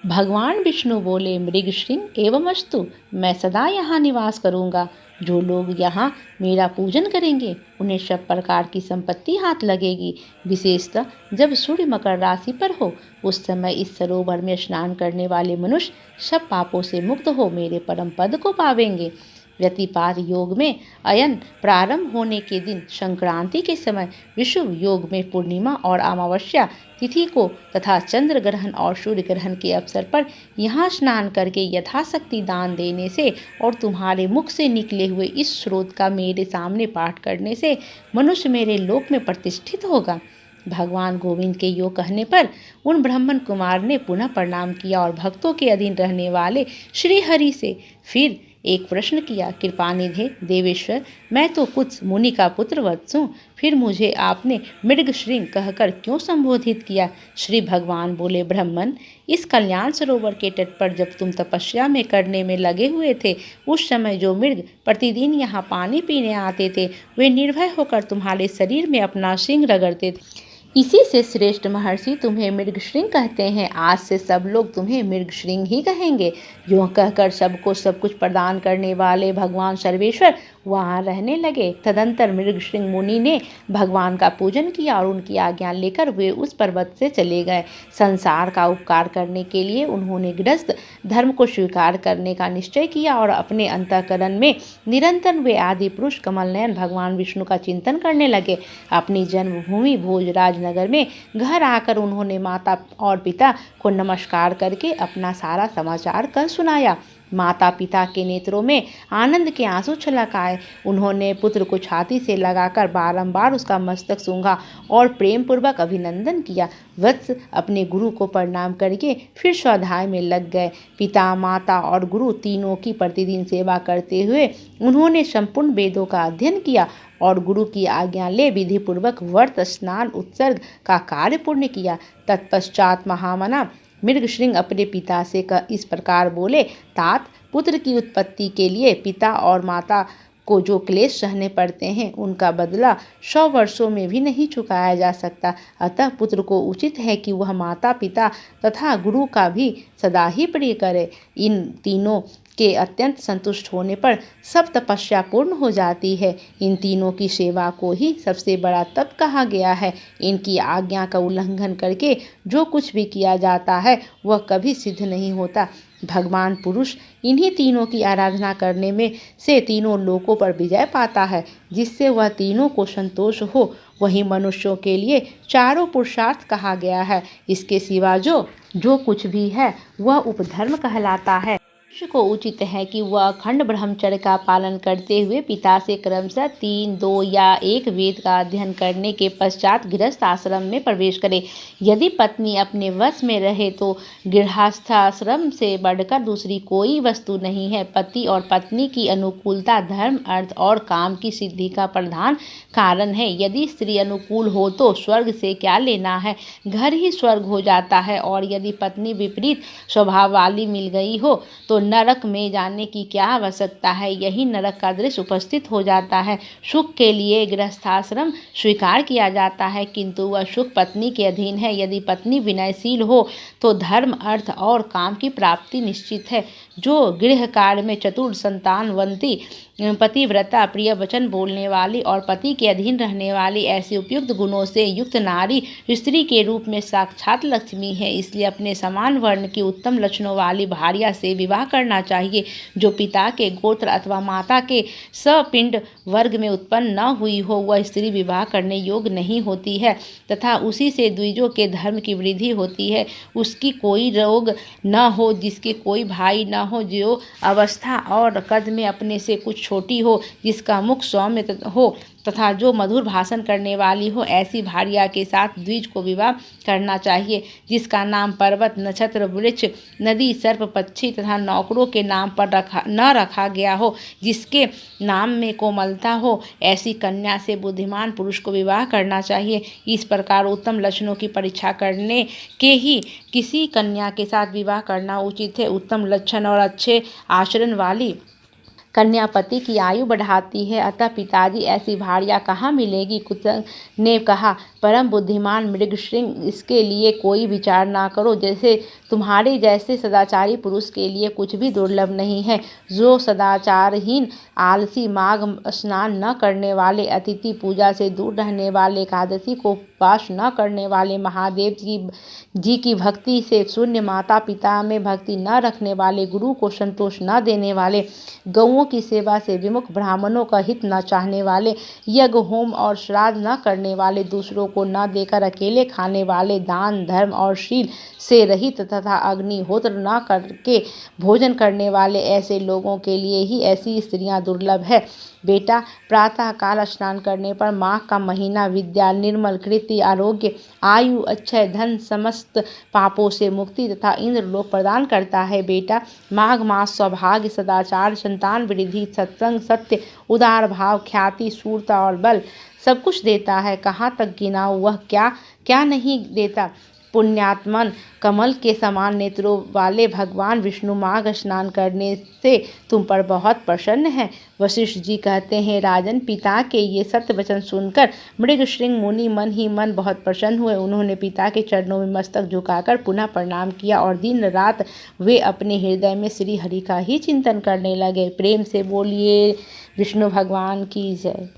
भगवान विष्णु बोले, मृगशृंग एवं अस्तु, मैं सदा यहाँ निवास करूँगा। जो लोग यहाँ मेरा पूजन करेंगे उन्हें सब प्रकार की संपत्ति हाथ लगेगी। विशेषतः जब सूर्य मकर राशि पर हो, उस समय इस सरोवर में स्नान करने वाले मनुष्य सब पापों से मुक्त हो मेरे परम पद को पावेंगे। व्यतिपात योग में अयन प्रारंभ होने के दिन संक्रांति के समय विषुव योग में पूर्णिमा और अमावस्या तिथि को तथा चंद्र ग्रहण और सूर्य ग्रहण के अवसर पर यहाँ स्नान करके यथाशक्ति दान देने से और तुम्हारे मुख से निकले हुए इस स्रोत का मेरे सामने पाठ करने से मनुष्य मेरे लोक में प्रतिष्ठित होगा। भगवान गोविंद के योग कहने पर उन ब्राह्मण कुमार ने पुनः प्रणाम किया और भक्तों के अधीन रहने वाले श्री हरि से फिर एक प्रश्न किया, कृपानिधे देवेश्वर, मैं तो कुछ मुनि का पुत्र वत्स हूँ, फिर मुझे आपने मृगशृंग कहकर क्यों संबोधित किया? श्री भगवान बोले, ब्राह्मण, इस कल्याण सरोवर के तट पर जब तुम तपस्या में करने में लगे हुए थे, उस समय जो मृग प्रतिदिन यहाँ पानी पीने आते थे, वे निर्भय होकर तुम्हारे शरीर में अपना सिंह रगड़ते थे। इसी से श्रेष्ठ महर्षि तुम्हें मृगशृंग कहते हैं। आज से सब लोग तुम्हें मृगशृंग ही कहेंगे। यूँ कहकर सबको सब कुछ प्रदान करने वाले भगवान सर्वेश्वर वहाँ रहने लगे। तदंतर मृगशृंग मुनि ने भगवान का पूजन किया और उनकी आज्ञा लेकर वे उस पर्वत से चले गए। संसार का उपकार करने के लिए उन्होंने गृहस्थ धर्म को स्वीकार करने का निश्चय किया और अपने अंतःकरण में निरंतर वे आदि पुरुष कमलनयन भगवान विष्णु का चिंतन करने लगे। अपनी जन्मभूमि भोजराज नगर में घर आकर उन्होंने माता और पिता को नमस्कार करके अपना सारा समाचार कर सुनाया। माता पिता के नेत्रों में आनंद के आंसू छलक आए। उन्होंने पुत्र को छाती से लगाकर बारंबार उसका मस्तक सूंघा और प्रेम पूर्वक अभिनंदन किया। वत्स अपने गुरु को प्रणाम करके फिर स्वाध्याय में लग गए। पिता, माता और गुरु तीनों की प्रतिदिन सेवा करते हुए उन्होंने संपूर्ण वेदों का अध्ययन किया और गुरु की आज्ञा ले विधि पूर्वक व्रत, स्नान, उत्सर्ग का कार्य पूर्ण किया। तत्पश्चात महामना मृगशृंग अपने पिता से इस प्रकार बोले, तात, पुत्र की उत्पत्ति के लिए पिता और माता को जो क्लेश सहने पड़ते हैं उनका बदला 100 वर्षों में भी नहीं चुकाया जा सकता। अतः पुत्र को उचित है कि वह माता पिता तथा गुरु का भी सदा ही प्रिय करे। इन तीनों के अत्यंत संतुष्ट होने पर सब तपस्या पूर्ण हो जाती है। इन तीनों की सेवा को ही सबसे बड़ा तप कहा गया है। इनकी आज्ञा का उल्लंघन करके जो कुछ भी किया जाता है वह कभी सिद्ध नहीं होता। भगवान पुरुष इन्हीं तीनों की आराधना करने में से तीनों लोकों पर विजय पाता है। जिससे वह तीनों को संतोष हो वही मनुष्यों के लिए चारों पुरुषार्थ कहा गया है। इसके सिवा जो कुछ भी है वह उपधर्म कहलाता है। मनुष्य को उचित है कि वह अखंड ब्रह्मचर्य का पालन करते हुए पिता से क्रमशः 3, 2 या 1 वेद का अध्ययन करने के पश्चात गृहस्थ आश्रम में प्रवेश करे। यदि पत्नी अपने वश में रहे तो गृहस्थाश्रम से बढ़कर दूसरी कोई वस्तु नहीं है। पति और पत्नी की अनुकूलता धर्म, अर्थ और काम की सिद्धि का प्रधान कारण है। यदि स्त्री अनुकूल हो तो स्वर्ग से क्या लेना है, घर ही स्वर्ग हो जाता है। और यदि पत्नी विपरीत स्वभाव वाली मिल गई हो तो नरक में जाने की क्या आवश्यकता है, यही नरक का दृश्य उपस्थित हो जाता है। सुख के लिए गृहस्थाश्रम स्वीकार किया जाता है किंतु वह सुख पत्नी के अधीन है। यदि पत्नी विनयशील हो तो धर्म, अर्थ और काम की प्राप्ति निश्चित है। जो गृह कार्य में चतुर, संतानवंती, पतिव्रता, प्रिय वचन बोलने वाली और पति के अधीन रहने वाली ऐसी उपयुक्त गुणों से युक्त नारी स्त्री के रूप में साक्षात लक्ष्मी है। इसलिए अपने समान वर्ण की उत्तम लक्षणों वाली भार्या से विवाह करना चाहिए। जो पिता के गोत्र अथवा माता के सपिंड वर्ग में उत्पन्न न हुई हो वह स्त्री विवाह करने योग्य नहीं होती है तथा उसी से द्विजों के धर्म की वृद्धि होती है। उसकी कोई रोग न हो, जिसके कोई भाई न हो, जो अवस्था और कद में अपने से कुछ छोटी हो, जिसका मुख सौम्य हो तथा जो मधुर भाषण करने वाली हो, ऐसी भार्या के साथ द्विज को विवाह करना चाहिए। जिसका नाम पर्वत, नक्षत्र, वृक्ष, नदी, सर्प, पक्षी तथा नौकरों के नाम पर रखा गया हो, जिसके नाम में कोमलता हो, ऐसी कन्या से बुद्धिमान पुरुष को विवाह करना चाहिए। इस प्रकार उत्तम लक्षणों की परीक्षा करने के ही किसी कन्या के साथ विवाह करना उचित है। उत्तम लक्षण और अच्छे आचरण वाली कन्या पति की आयु बढ़ाती है, अतः पिताजी ऐसी भार्या कहाँ मिलेगी। कुंती ने कहा, परम बुद्धिमान मृगशृंग, इसके लिए कोई विचार ना करो। जैसे तुम्हारे जैसे सदाचारी पुरुष के लिए कुछ भी दुर्लभ नहीं है। जो सदाचारहीन, आलसी, माघ स्नान न करने वाले, अतिथि पूजा से दूर रहने वाले, एकादशी को उपवास न करने वाले, महादेव जी की भक्ति से शून्य, माता पिता में भक्ति न रखने वाले, गुरु को संतोष न देने वाले, गौओं की सेवा से विमुख, ब्राह्मणों का हित न चाहने वाले, यज्ञ होम और श्राद्ध न करने वाले, दूसरों को न देकर अकेले खाने वाले, दान धर्म और शील से रहित तथा अग्निहोत्र न करके भोजन करने वाले, ऐसे लोगों के लिए ही ऐसी स्त्रियां दुर्लभ है। बेटा, प्रातः काल स्नान करने पर माघ का महीना विद्या, निर्मल कीर्ति, आरोग्य, आयु, अक्षय धन, समस्त पापों से मुक्ति तथा इंद्रलोक प्रदान करता है। बेटा, माघ मास सौभाग्य, सदाचार, संतान वृद्धि, सत्संग, सत्य, उदार भाव, ख्याति, शूरता और बल सब कुछ देता है। कहाँ तक गिनाऊं, वह क्या क्या नहीं देता। पुण्यात्मन, कमल के समान नेत्रों वाले भगवान विष्णु माघ स्नान करने से तुम पर बहुत प्रसन्न हैं। वशिष्ठ जी कहते हैं, राजन, पिता के ये सत्य वचन सुनकर मृगशृंग मुनि मन ही मन बहुत प्रसन्न हुए। उन्होंने पिता के चरणों में मस्तक झुकाकर पुनः प्रणाम किया और दिन रात वे अपने हृदय में श्री हरि का ही चिंतन करने लगे। प्रेम से बोलिए विष्णु भगवान की जय।